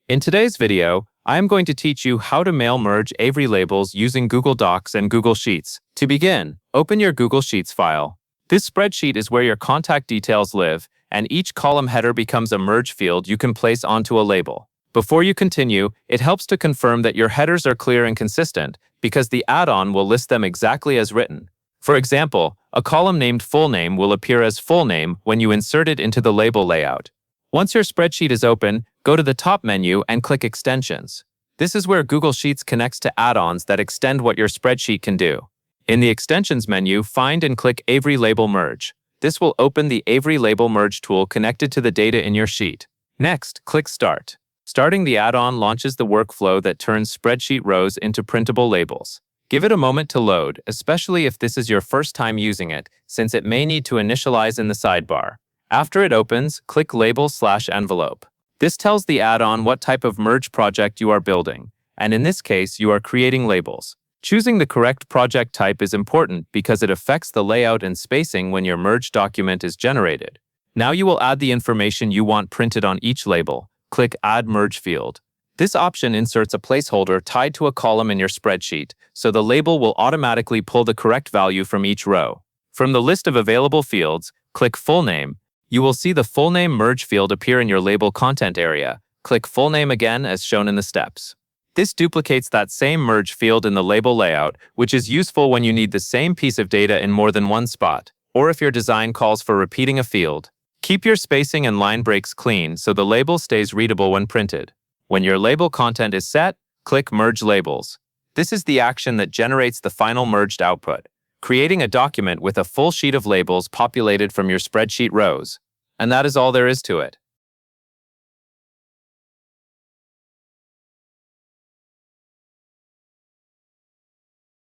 In today's video, I am going to teach you how to mail merge Avery labels using Google Docs and Google Sheets. To begin, open your Google Sheets file. This spreadsheet is where your contact details live, and each column header becomes a merge field you can place onto a label. Before you continue, it helps to confirm that your headers are clear and consistent, because the add-on will list them exactly as written. For example, a column named Full Name will appear as Full Name when you insert it into the label layout. Once your spreadsheet is open, go to the top menu and click Extensions. This is where Google Sheets connects to add-ons that extend what your spreadsheet can do. In the Extensions menu, find and click Avery Label Merge. This will open the Avery Label Merge tool connected to the data in your sheet. Next, click Start. Starting the add-on launches the workflow that turns spreadsheet rows into printable labels. Give it a moment to load, especially if this is your first time using it, since it may need to initialize in the sidebar. After it opens, click Label/Envelope. This tells the add-on what type of merge project you are building, and in this case, you are creating labels. Choosing the correct project type is important because it affects the layout and spacing when your merge document is generated. Now you will add the information you want printed on each label. Click Add Merge Field. This option inserts a placeholder tied to a column in your spreadsheet, so the label will automatically pull the correct value from each row. From the list of available fields, click Full Name. You will see the Full Name merge field appear in your label content area. Click Full Name again as shown in the steps. This duplicates that same merge field in the label layout, which is useful when you need the same piece of data in more than one spot, or if your design calls for repeating a field. Keep your spacing and line breaks clean so the label stays readable when printed. When your label content is set, click Merge Labels. This is the action that generates the final merged output, creating a document with a full sheet of labels populated from your spreadsheet rows. And that is all there is to it.